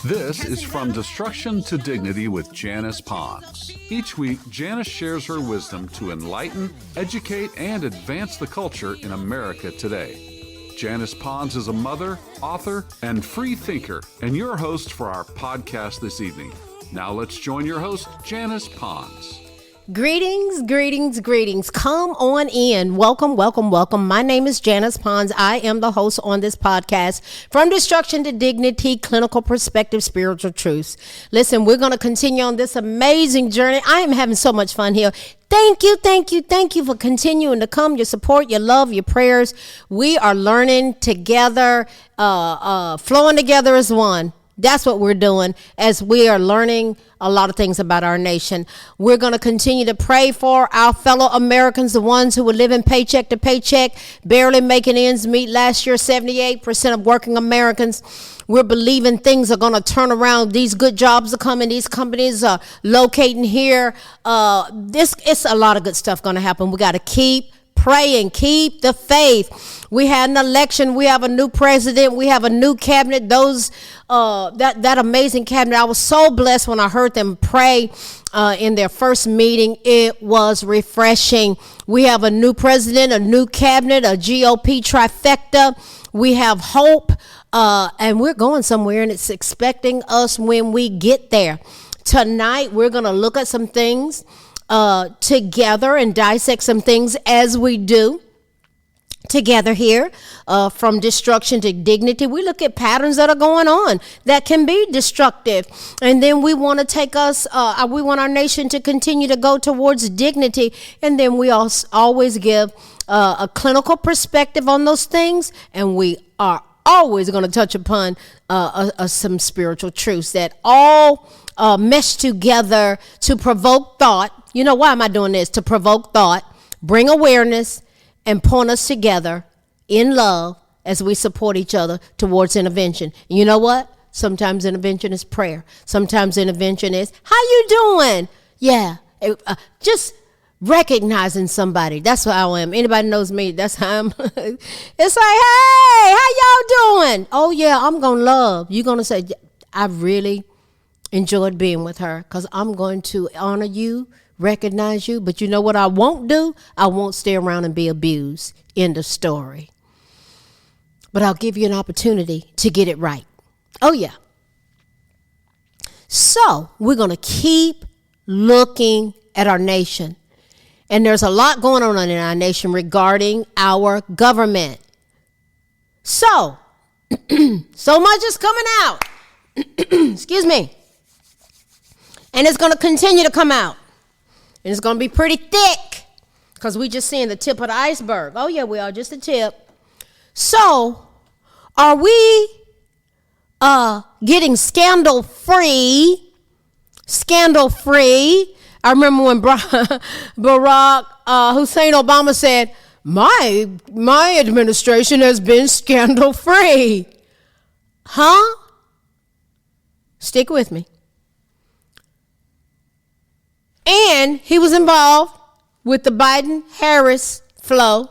This is From Destruction to Dignity with Janice Pons. Each week, Janice shares her wisdom to enlighten, educate, and advance the culture in America today. Janice Pons is a mother, author, and free thinker, and your host for our podcast this evening. Now let's join your host, Janice Pons. Greetings, greetings, greetings. Come on in. Welcome, welcome, welcome. My name is Janice Pons. I am the host on this podcast, From Destruction to Dignity, Clinical Perspective, Spiritual Truths. Listen, we're going to continue on this amazing journey. I am having so much fun here. Thank you for continuing to come, your support, your love, your prayers. We are learning together, flowing together as one. That's what we're doing as we are learning a lot of things about our nation. We're going to continue to pray for our fellow Americans, the ones who were living paycheck to paycheck, barely making ends meet. Last year, 78% of working Americans. We're believing things are going to turn around. These good jobs are coming. These companies are locating here. It's a lot of good stuff going to happen. We got to keep praying, keep the faith. We had an election. We have a new president. We have a new cabinet. That amazing cabinet. I was so blessed when I heard them pray in their first meeting. It was refreshing. We have a new president, a new cabinet, a GOP trifecta. We have hope, and we're going somewhere, and it's expecting us when we get there. Tonight, we're going to look at some things together and dissect some things as we do together here, from destruction to dignity. We look at patterns that are going on that can be destructive, and then we want to take we want our nation to continue to go towards dignity, and then we always give a clinical perspective on those things, and we are always going to touch upon some spiritual truths that all mesh together to provoke thought. You know, why am I doing this? To provoke thought, bring awareness, and point us together in love as we support each other towards intervention. And you know what? Sometimes intervention is prayer. Sometimes intervention is, how you doing? Yeah, just recognizing somebody. That's what I am. Anybody knows me, that's how I'm. It's like, hey, how y'all doing? Oh, yeah, I'm going to love. You're going to say, I really enjoyed being with her because I'm going to honor you, recognize you. But you know what I won't do? I won't stay around and be abused. End of story. But I'll give you an opportunity to get it right. Oh, yeah. So we're going to keep looking at our nation. And there's a lot going on in our nation regarding our government. So, so much is coming out. Excuse me. And it's going to continue to come out. And it's going to be pretty thick because we just seeing the tip of the iceberg. Oh, yeah, we are, just the tip. So, are we getting scandal-free? Scandal-free? I remember when Barack Hussein Obama said, my administration has been scandal-free. Huh? Stick with me. And he was involved with the Biden-Harris flow.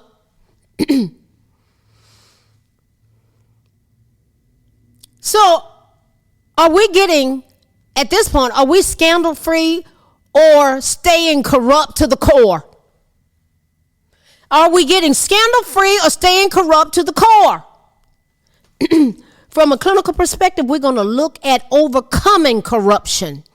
So are we getting, at this point, are we scandal-free or staying corrupt to the core? Are we getting scandal-free or staying corrupt to the core? From a clinical perspective, we're going to look at overcoming corruption.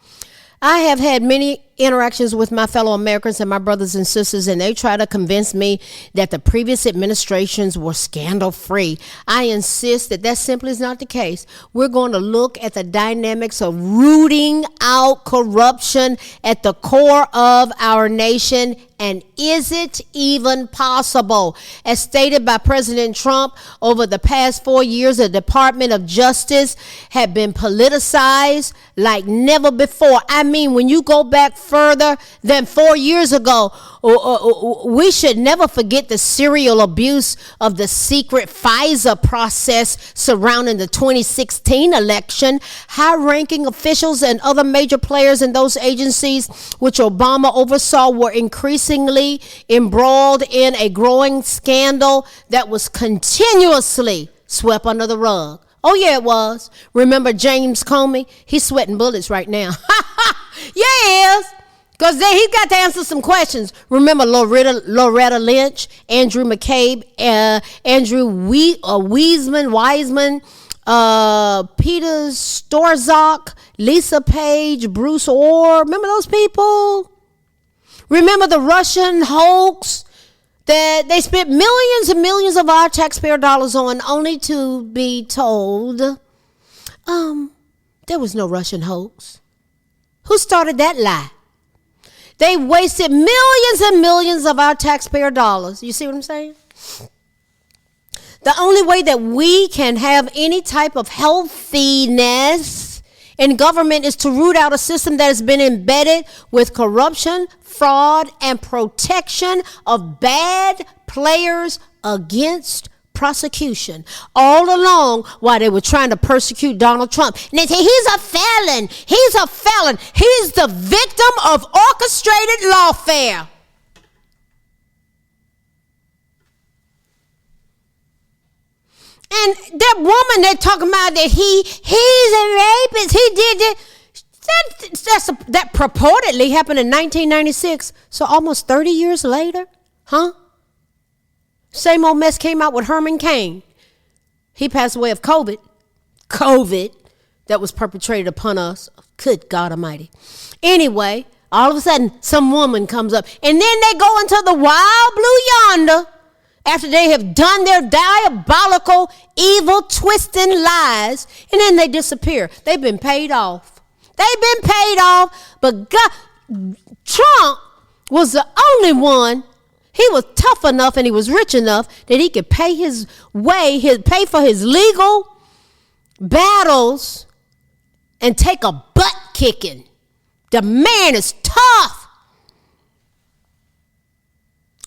I have had many interactions with my fellow Americans and my brothers and sisters, and they try to convince me that the previous administrations were scandal-free. I insist that that simply is not the case. We're going to look at the dynamics of rooting out corruption at the core of our nation. And is it even possible? As stated by President Trump, over the past 4 years, the Department of Justice had been politicized like never before. I mean, when you go back further than 4 years ago, we should never forget the serial abuse of the secret FISA process surrounding the 2016 election. High-ranking officials and other major players in those agencies, which Obama oversaw, were increasingly embroiled in a growing scandal that was continuously swept under the rug. Oh, yeah, it was. Remember James Comey? He's sweating bullets right now. Yeah, he is. Because he's got to answer some questions. Remember Loretta Lynch, Andrew McCabe, Andrew Wiseman, Peter Storzak, Lisa Page, Bruce Orr. Remember those people? Remember the Russian hoax that they spent millions and millions of our taxpayer dollars on, only to be told there was no Russian hoax. Who started that lie? They wasted millions and millions of our taxpayer dollars. You see what I'm saying? The only way that we can have any type of healthiness in government is to root out a system that has been embedded with corruption, fraud, and protection of bad players against prosecution. All along while they were trying to persecute Donald Trump. And they say, he's a felon. He's a felon. He's the victim of orchestrated lawfare. And that woman they're talking about that he's a rapist. He did it. That purportedly happened in 1996. So almost 30 years later, huh? Same old mess came out with Herman Cain. He passed away of COVID that was perpetrated upon us. Good God Almighty. Anyway, all of a sudden, some woman comes up, and then they go into the wild blue yonder after they have done their diabolical, evil, twisting lies, and then they disappear. They've been paid off. But God, Trump was the only one. He was tough enough and he was rich enough that he could pay pay for his legal battles and take a butt kicking. The man is tough.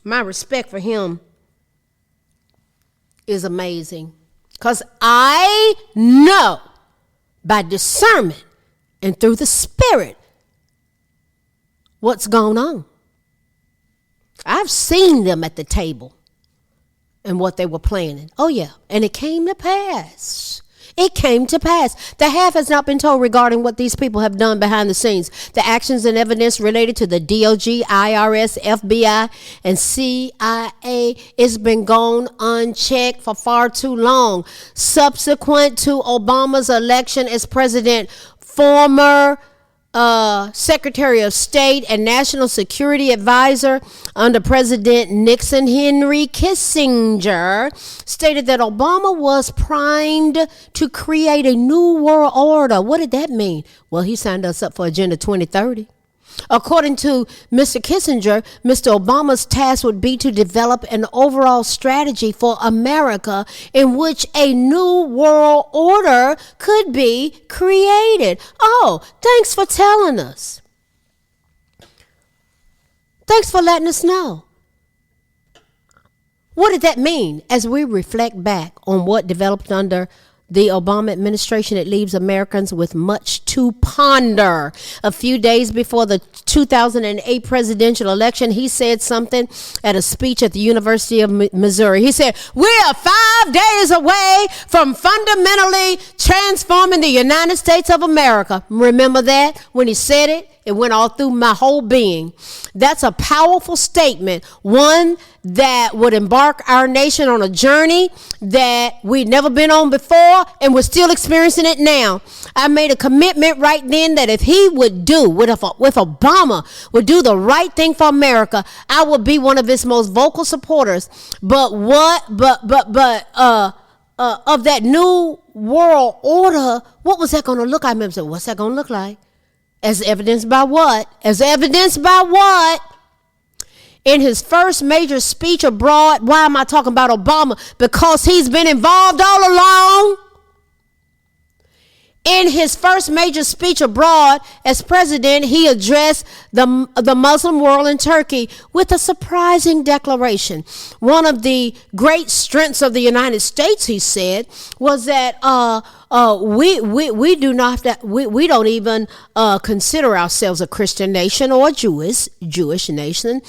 My respect for him is amazing, because I know by discernment and through the Spirit what's going on. I've seen them at the table and what they were planning. Oh, yeah. And it came to pass. It came to pass. The half has not been told regarding what these people have done behind the scenes. The actions and evidence related to the DOJ, IRS, FBI, and CIA has been gone unchecked for far too long. Subsequent to Obama's election as president, former Secretary of State and National Security Advisor under President Nixon, Henry Kissinger, stated that Obama was primed to create a new world order. What did that mean? Well, he signed us up for Agenda 2030. According to Mr. Kissinger, Mr. Obama's task would be to develop an overall strategy for America in which a new world order could be created. Oh, thanks for telling us. Thanks for letting us know. What did that mean? As we reflect back on what developed under the Obama administration, it leaves Americans with much to ponder. A few days before the 2008 presidential election, he said something at a speech at the University of Missouri. He said, "We are 5 days away from fundamentally transforming the United States of America." Remember that? When he said it, it went all through my whole being. That's a powerful statement, one that would embark our nation on a journey that we'd never been on before, and we're still experiencing it now. I made a commitment right then that if he would do, if Obama would do the right thing for America, I would be one of his most vocal supporters. But of that new world order, what was that going to look like? I remember saying, what's that going to look like? As evidenced by what? In his first major speech abroad, why am I talking about Obama? Because he's been involved all along. In his first major speech abroad as president, he addressed the Muslim world in Turkey with a surprising declaration. One of the great strengths of the United States, he said, was that we don't even consider ourselves a Christian nation or a Jewish nation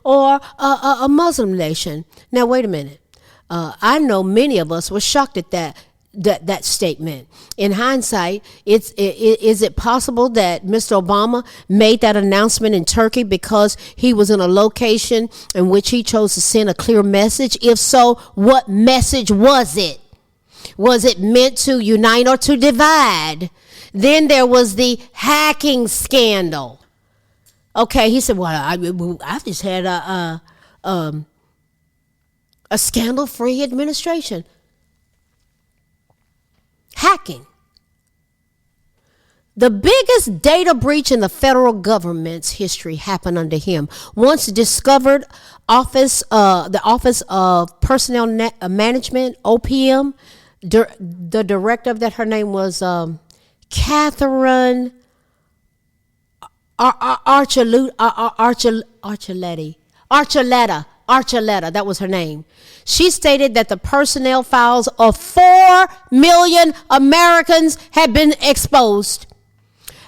or a Muslim nation. Now, wait a minute. I know many of us were shocked at that. that statement. In hindsight, is it possible that Mr. Obama made that announcement in Turkey because he was in a location in which he chose to send a clear message? If so, what message was it? Was it meant to unite or to divide? Then there was the hacking scandal. Okay, he said, well, I've just had a scandal-free administration. Hacking. The biggest data breach in the federal government's history happened under him. Once discovered, the Office of Personnel Management, OPM, the director of that, her name was Catherine Archuleta, that was her name. She stated that the personnel files of 4 million Americans had been exposed.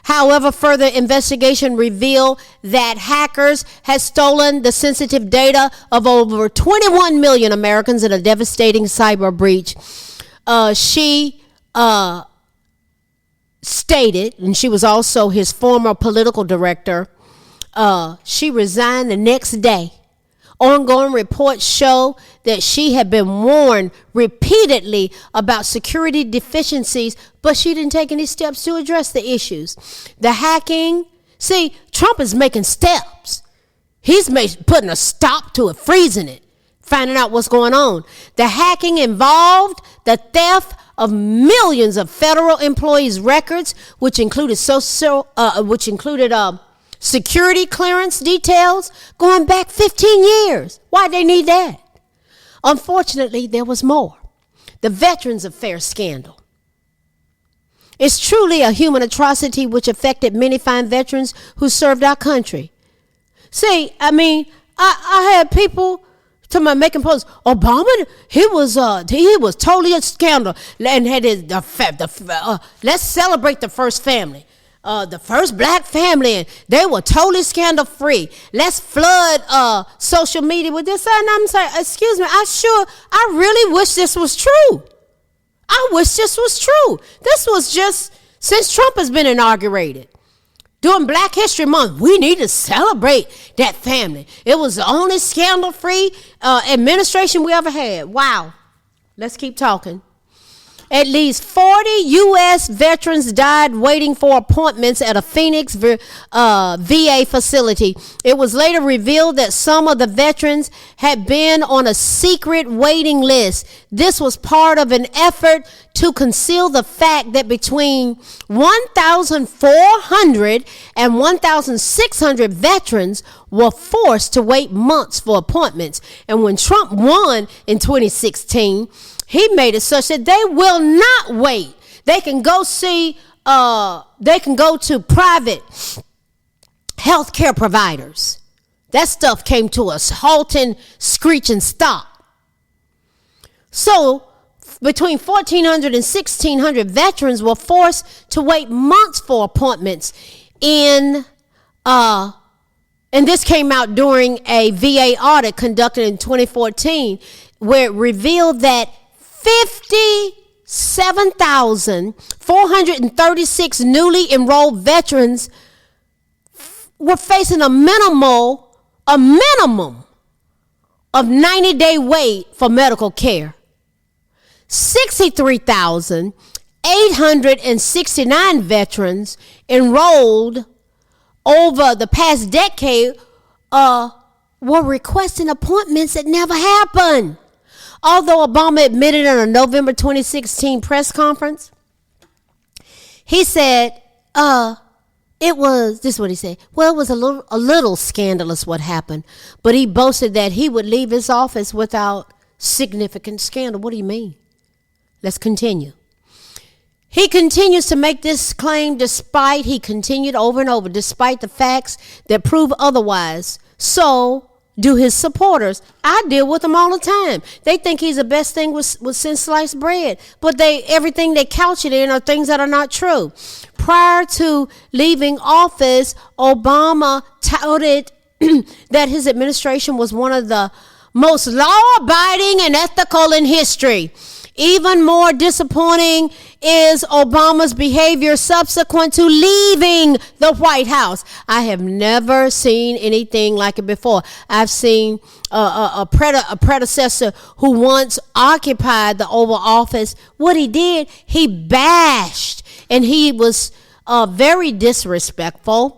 However, further investigation revealed that hackers had stolen the sensitive data of over 21 million Americans in a devastating cyber breach. She stated, and she was also his former political director, she resigned the next day. Ongoing reports show that she had been warned repeatedly about security deficiencies, but she didn't take any steps to address the issues. The hacking, see, Trump is making steps. He's putting a stop to it, freezing it, finding out what's going on. The hacking involved the theft of millions of federal employees' records, which included security clearance details going back 15 years. Why'd they need that? Unfortunately, there was more. The Veterans Affairs scandal. It's truly a human atrocity which affected many fine veterans who served our country. See, I mean, I had people to my making posts. Obama, he was totally a scandal, and had let's celebrate the first family. The first black family, and they were totally scandal free. Let's flood social media with this. And I'm saying, excuse me, I really wish this was true. I wish this was true. This was just since Trump has been inaugurated. During Black History Month, we need to celebrate that family. It was the only scandal free administration we ever had. Wow. Let's keep talking. At least 40 U.S. veterans died waiting for appointments at a Phoenix VA facility. It was later revealed that some of the veterans had been on a secret waiting list. This was part of an effort to conceal the fact that between 1,400 and 1,600 veterans were forced to wait months for appointments. And when Trump won in 2016, he made it such that they will not wait. They can go to private health care providers. That stuff came to a halting, screeching stop. So between 1,400 and 1,600 veterans were forced to wait months for appointments and this came out during a VA audit conducted in 2014, where it revealed that 57,436 newly enrolled veterans were facing a minimum of 90-day wait for medical care. 63,869 veterans enrolled over the past decade were requesting appointments that never happened. Although Obama admitted in a November 2016 press conference, he said, it was a little scandalous what happened, but he boasted that he would leave his office without significant scandal. What do you mean? Let's continue. He continues to make this claim despite the facts that prove otherwise. So do his supporters. I deal with them all the time. They think he's the best thing since sliced bread, but everything they couch it in are things that are not true. Prior to leaving office, Obama touted that his administration was one of the most law-abiding and ethical in history. Even more disappointing is Obama's behavior subsequent to leaving the White House. I have never seen anything like it before. I've seen a predecessor who once occupied the Oval Office. What he did, he bashed, and he was very disrespectful.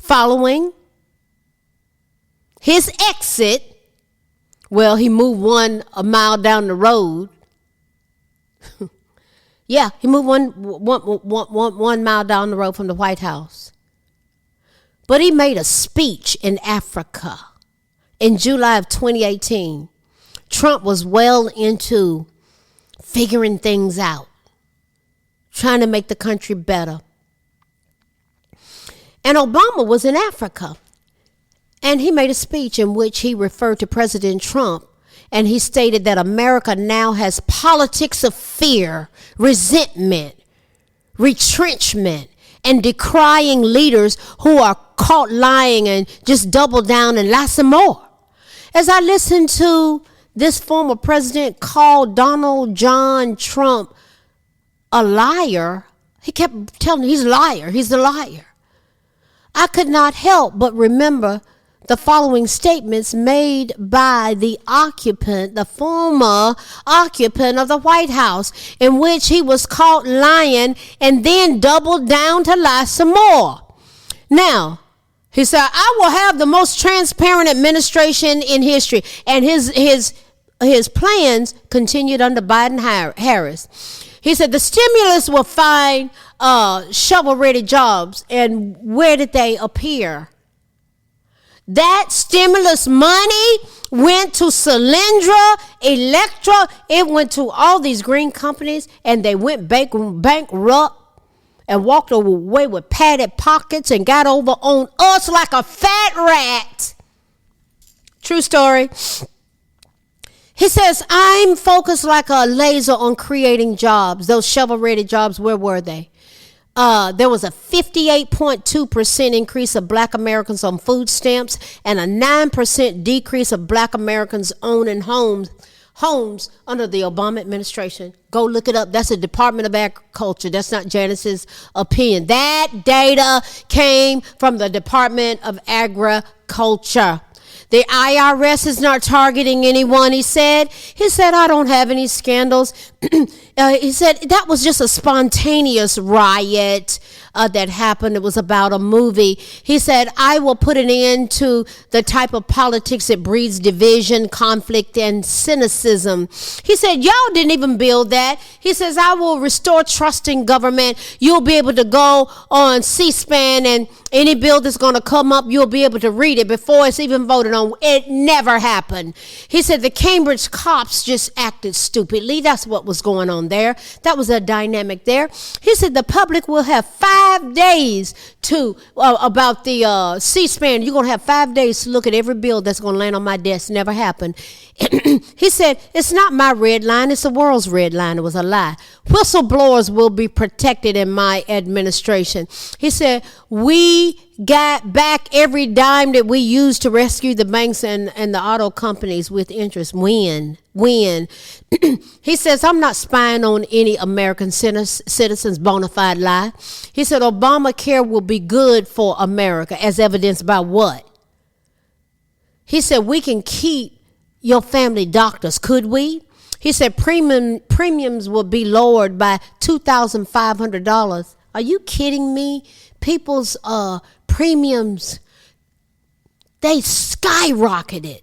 Following his exit, well, he moved a mile down the road. Yeah, he moved one mile down the road from the White House. But he made a speech in Africa in July of 2018. Trump was well into figuring things out, trying to make the country better. And Obama was in Africa. And he made a speech in which he referred to President Trump, and he stated that America now has politics of fear, resentment, retrenchment, and decrying leaders who are caught lying and just double down and lie some more. As I listened to this former president call Donald John Trump a liar, he kept telling me he's a liar, he's a liar. I could not help but remember the following statements made by the former occupant of the White House, in which he was caught lying and then doubled down to lie some more. Now, he said, I will have the most transparent administration in history. And his plans continued under Biden-Harris. He said the stimulus will find shovel-ready jobs. And where did they appear? That stimulus money went to Solyndra, Electra. It went to all these green companies, and they went bankrupt and walked away with padded pockets and got over on us like a fat rat. True story. He says, I'm focused like a laser on creating jobs. Those shovel-ready jobs, where were they? There was a 58.2% increase of Black Americans on food stamps and a 9% decrease of Black Americans owning homes under the Obama administration. Go look it up. That's the Department of Agriculture. That's not Janice's opinion. That data came from the Department of Agriculture. The IRS is not targeting anyone, he said. He said, I don't have any scandals. He said, that was just a spontaneous riot that happened. It was about a movie. He said, I will put an end to the type of politics that breeds division, conflict, and cynicism. He said, y'all didn't even build that. He says, I will restore trust in government. You'll be able to go on C-SPAN, and any bill that's going to come up, you'll be able to read it before it's even voted on. It never happened. He said the Cambridge cops just acted stupidly. That's what was going on there. That was a dynamic there. He said the public will have 5 days to, about the C-SPAN, you're going to have 5 days to look at every bill that's going to land on my desk. Never happened. He said, it's not my red line, it's the world's red line. It was a lie. Whistleblowers will be protected in my administration. He said, we got back every dime that we used to rescue the banks and the auto companies with interest. When? He says, I'm not spying on any American citizens, bona fide lie. He said, Obamacare will be good for America, as evidenced by what? He said, we can keep your family doctors, could we? He said premiums will be lowered by $2,500. Are you kidding me? People's premiums, they skyrocketed.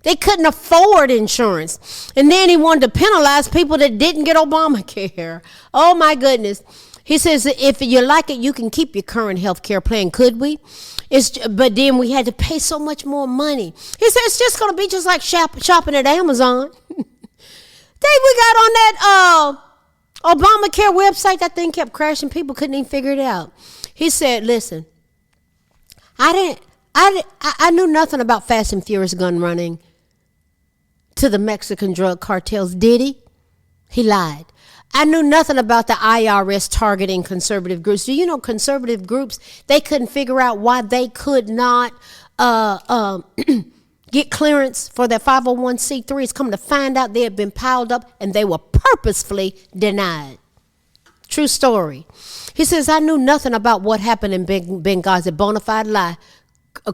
They couldn't afford insurance. And then he wanted to penalize people that didn't get Obamacare. Oh my goodness. He says, if you like it, you can keep your current health care plan, could we? But then we had to pay so much more money. He said, it's just going to be just like shopping at Amazon. We got on that Obamacare website. That thing kept crashing. People couldn't even figure it out. He said, listen, I knew nothing about Fast and Furious gun running to the Mexican drug cartels. Did he? He lied. I knew nothing about the IRS targeting conservative groups. Do you know conservative groups, they couldn't figure out why they could not get clearance for their 501c3s, come to find out they had been piled up and they were purposefully denied. True story. He says, I knew nothing about what happened in Benghazi. Bona fide lie.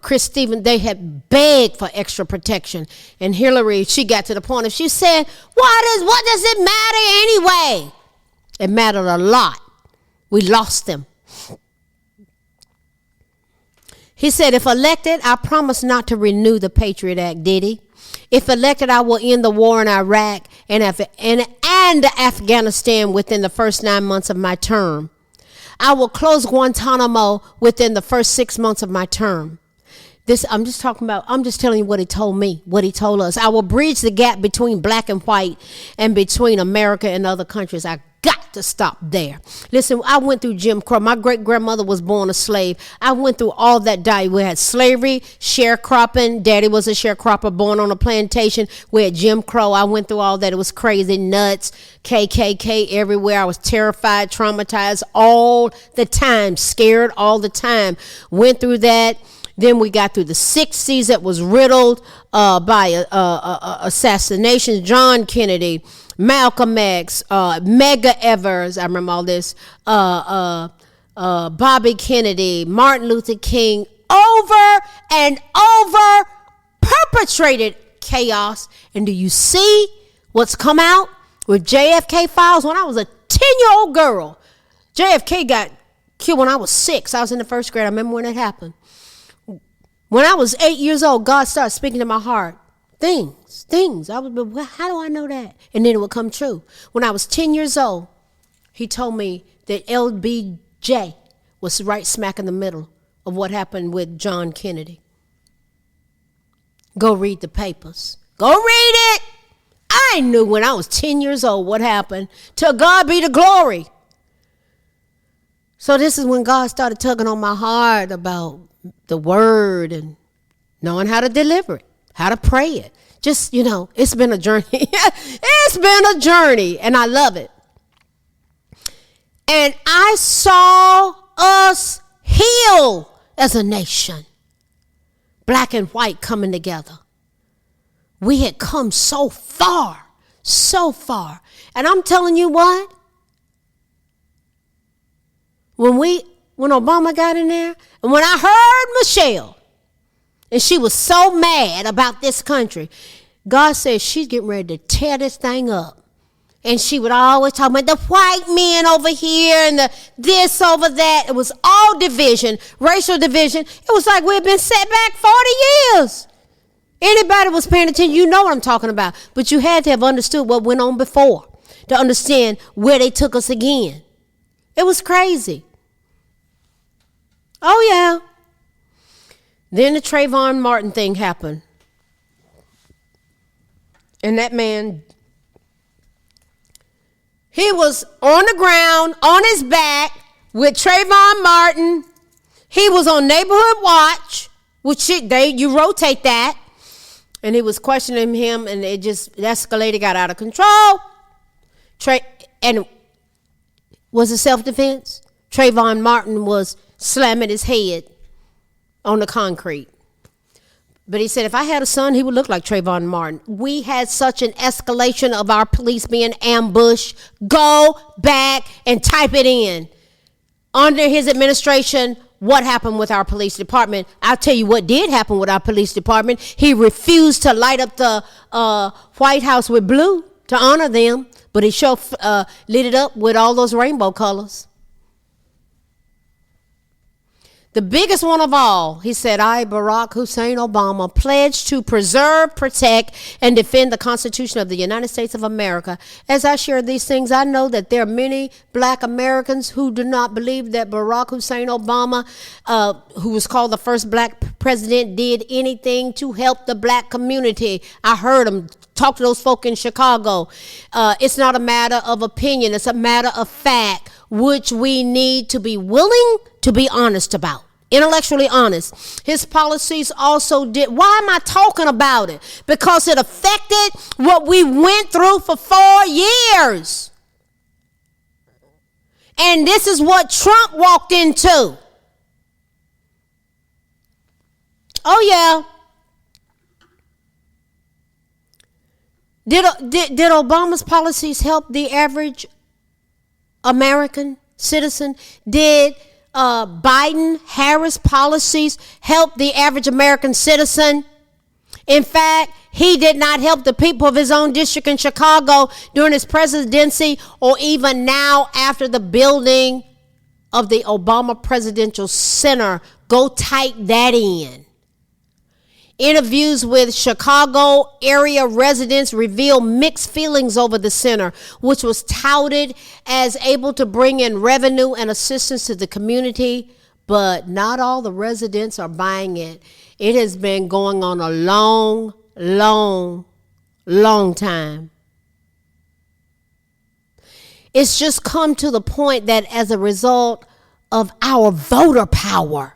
Chris Stevens, they had begged for extra protection. And Hillary, she got to the point of, she said, what does it matter anyway? It mattered a lot. We lost them. He said, if elected, I promise not to renew the Patriot Act, did he? If elected, I will end the war in Iraq and Afghanistan within the first 9 months of my term. I will close Guantanamo within the first 6 months of my term. I'm just telling you what he told me, what he told us. I will bridge the gap between black and white and between America and other countries. I got to stop there. Listen, I went through Jim Crow. My great-grandmother was born a slave. I went through all that diet. We had slavery, sharecropping. Daddy was a sharecropper born on a plantation. We had Jim Crow. I went through all that. It was crazy, nuts, KKK everywhere. I was terrified, traumatized all the time, scared all the time. Went through that. Then we got through the 60s that was riddled by assassinations. John Kennedy, Malcolm X, Medgar Evers, I remember all this, Bobby Kennedy, Martin Luther King, over and over perpetrated chaos. And do you see what's come out with JFK files? When I was a 10-year-old girl, JFK got killed when I was 6. I was in the first grade. I remember when it happened. When I was 8 years old, God started speaking to my heart. Things. I was, well, how do I know that? And then it would come true. When I was 10 years old, he told me that LBJ was right smack in the middle of what happened with John Kennedy. Go read the papers. Go read it. I knew when I was 10 years old what happened. To God be the glory. So this is when God started tugging on my heart about the word and knowing how to deliver it, how to pray it. Just, it's been a journey. It's been a journey, and I love it. And I saw us heal as a nation. Black and white coming together. We had come so far. And I'm telling you what? When Obama got in there, and when I heard Michelle, and she was so mad about this country, God said she's getting ready to tear this thing up. And she would always talk about the white men over here and the this over that. It was all division, racial division. It was like we had been set back 40 years. Anybody was paying attention, you know what I'm talking about. But you had to have understood what went on before to understand where they took us again. It was crazy. Oh, yeah. Then the Trayvon Martin thing happened. And that man, he was on the ground, on his back, with Trayvon Martin. He was on Neighborhood Watch, which you rotate that. And he was questioning him, and it escalated, got out of control. And was it self-defense? Trayvon Martin was slamming his head on the concrete. But he said, if I had a son, he would look like Trayvon Martin. We had such an escalation of our police being ambushed. Go back and type it in. Under his administration, what happened with our police department? I'll tell you what did happen with our police department. He refused to light up the White House with blue to honor them, but he lit it up with all those rainbow colors. The biggest one of all, he said, I, Barack Hussein Obama, pledge to preserve, protect, and defend the Constitution of the United States of America. As I share these things, I know that there are many black Americans who do not believe that Barack Hussein Obama, who was called the first black president, did anything to help the black community. I heard him talk to those folk in Chicago. It's not a matter of opinion. It's a matter of fact, which we need to be willing to be honest about. Intellectually honest. His policies also did. Why am I talking about it? Because it affected what we went through for 4 years. And this is what Trump walked into. Oh, yeah. Did Obama's policies help the average American citizen? Did Biden-Harris policies help the average American citizen? In fact, he did not help the people of his own district in Chicago during his presidency, or even now after the building of the Obama Presidential Center. Go type that in. Interviews with Chicago area residents reveal mixed feelings over the center, which was touted as able to bring in revenue and assistance to the community, but not all the residents are buying it. It has been going on a long time. It's just come to the point that as a result of our voter power,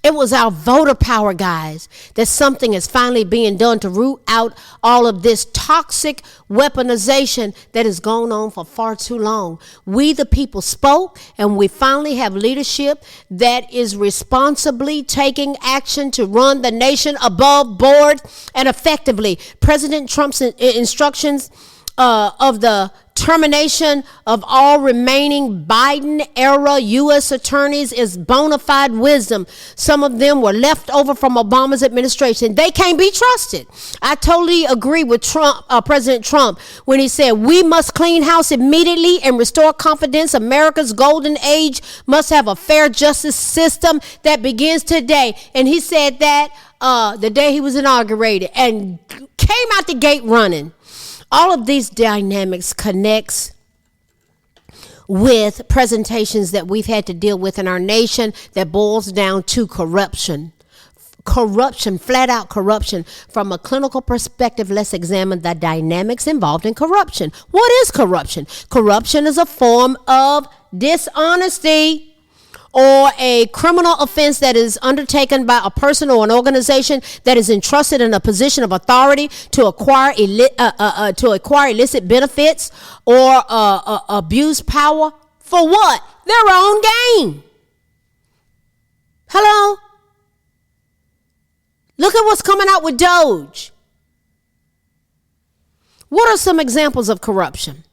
it was our voter power, guys, that something is finally being done to root out all of this toxic weaponization that has gone on for far too long. We, the people, spoke, and we finally have leadership that is responsibly taking action to run the nation above board and effectively. President Trump's instructions of the termination of all remaining Biden-era U.S. attorneys is bona fide wisdom. Some of them were left over from Obama's administration. They can't be trusted. I totally agree with President Trump when he said, we must clean house immediately and restore confidence. America's golden age must have a fair justice system that begins today. And he said that the day he was inaugurated and came out the gate running. All of these dynamics connects with presentations that we've had to deal with in our nation that boils down to corruption. Corruption, flat out corruption. From a clinical perspective, let's examine the dynamics involved in corruption. What is corruption? Corruption is a form of dishonesty or a criminal offense that is undertaken by a person or an organization that is entrusted in a position of authority to acquire illicit benefits or abuse power for what? Their own gain. Hello? Look at what's coming out with Doge. What are some examples of corruption?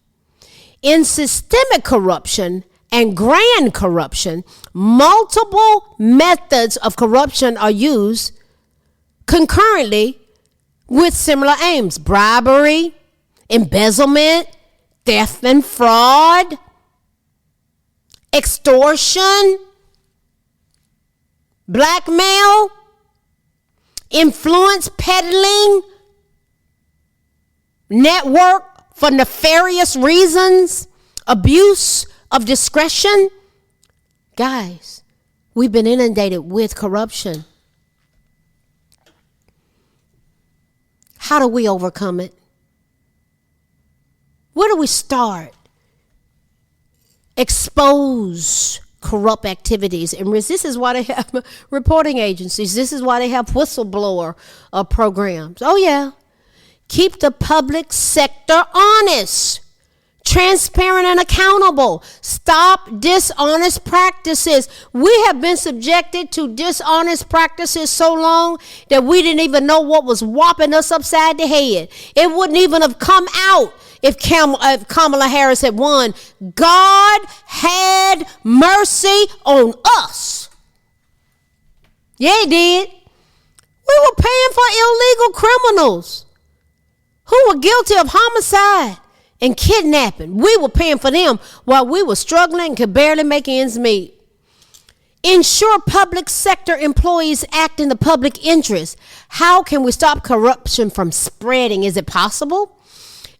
In systemic corruption and grand corruption, multiple methods of corruption are used concurrently with similar aims: bribery, embezzlement, theft and fraud, extortion, blackmail, influence peddling, network for nefarious reasons, abuse of discretion. Guys, we've been inundated with corruption. How do we overcome it? Where do we start? Expose corrupt activities and resist. This is why they have reporting agencies. This is why they have whistleblower programs. Oh yeah. Keep the public sector honest, transparent, and accountable. Stop dishonest practices. We have been subjected to dishonest practices so long that we didn't even know what was whopping us upside the head. It wouldn't even have come out if Kamala Harris had won. God had mercy on us. Yeah, he did. We were paying for illegal criminals who were guilty of homicide and kidnapping. We were paying for them while we were struggling and could barely make ends meet. Ensure public sector employees act in the public interest. How can we stop corruption from spreading? Is it possible?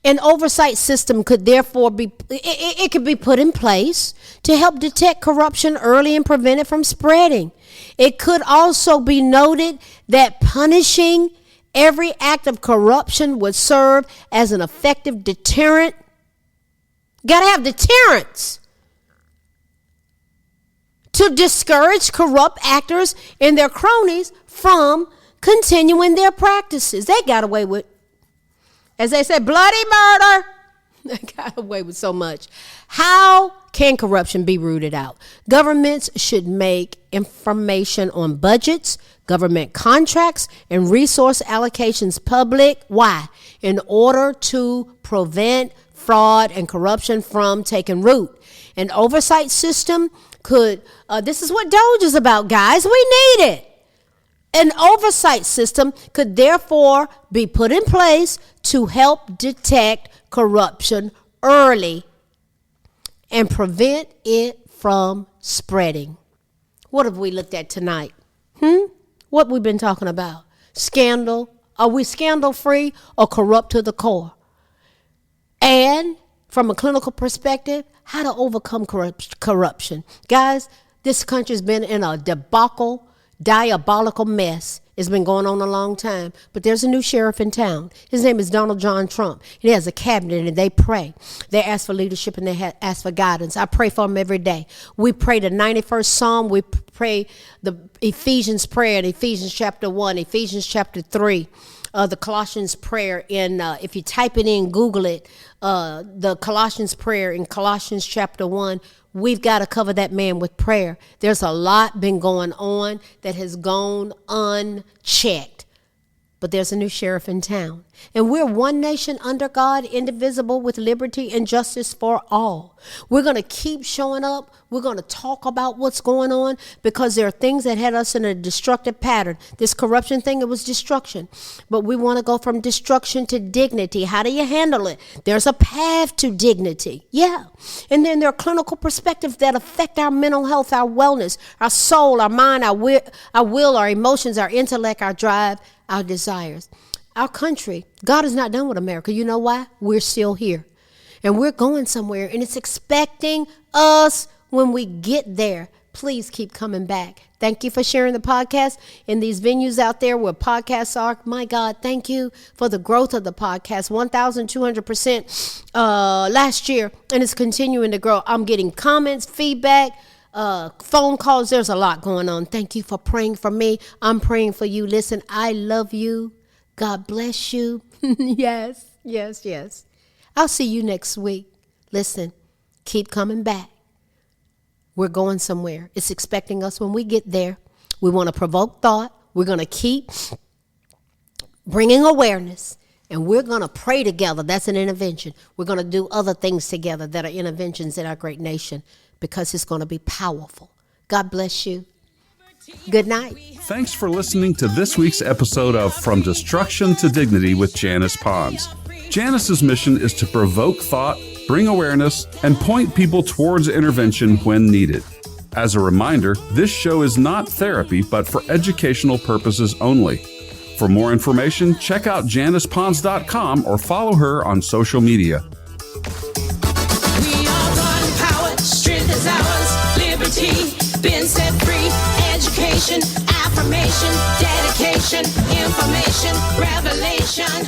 An oversight system could therefore be put in place to help detect corruption early and prevent it from spreading. It could also be noted that punishing every act of corruption would serve as an effective deterrent. Gotta have deterrents to discourage corrupt actors and their cronies from continuing their practices. They got away with, as they say, bloody murder. got away with so much. How can corruption be rooted out? Governments should make information on budgets, government contracts, and resource allocations public. Why? In order to prevent fraud and corruption from taking root. An oversight system could, this is what DOGE is about, guys. We need it. An oversight system could therefore be put in place to help detect corruption early and prevent it from spreading. What have we looked at tonight? What we've been talking about? Scandal. Are we scandal free or corrupt to the core? And from a clinical perspective, how to overcome corruption. Guys, this country's been in a diabolical mess. It's been going on a long time. But there's a new sheriff in town. His name is Donald John Trump. He has a cabinet and they pray. They ask for leadership and they ask for guidance. I pray for him every day. We pray the 91st Psalm. We pray the Ephesians prayer in Ephesians chapter 1, Ephesians chapter 3. The Colossians prayer in, if you type it in, Google it, the Colossians prayer in Colossians chapter 1, we've got to cover that man with prayer. There's a lot been going on that has gone unchecked. But there's a new sheriff in town. And we're one nation under God, indivisible, with liberty and justice for all. We're going to keep showing up. We're going to talk about what's going on because there are things that had us in a destructive pattern. This corruption thing, it was destruction. But we want to go from destruction to dignity. How do you handle it? There's a path to dignity. Yeah. And then there are clinical perspectives that affect our mental health, our wellness, our soul, our mind, our will, our emotions, our intellect, our drive, our desires. Our country, God is not done with America. You know why? We're still here. And we're going somewhere. And it's expecting us when we get there. Please keep coming back. Thank you for sharing the podcast in these venues out there where podcasts are. My God, thank you for the growth of the podcast. 1,200% last year. And it's continuing to grow. I'm getting comments, feedback, phone calls. There's a lot going on. Thank you for praying for me. I'm praying for you. Listen, I love you. God bless you. Yes. I'll see you next week. Listen, keep coming back. We're going somewhere. It's expecting us when we get there. We want to provoke thought. We're going to keep bringing awareness. And we're going to pray together. That's an intervention. We're going to do other things together that are interventions in our great nation because it's going to be powerful. God bless you. Good night. Thanks for listening to this week's episode of From Destruction to Dignity with Janice Pons. Janice's mission is to provoke thought, bring awareness, and point people towards intervention when needed. As a reminder, this show is not therapy, but for educational purposes only. For more information, check out JanicePons.com or follow her on social media. We are God power, strength is ours, liberty, been set free, education, affirmation, dedication, information, revelation.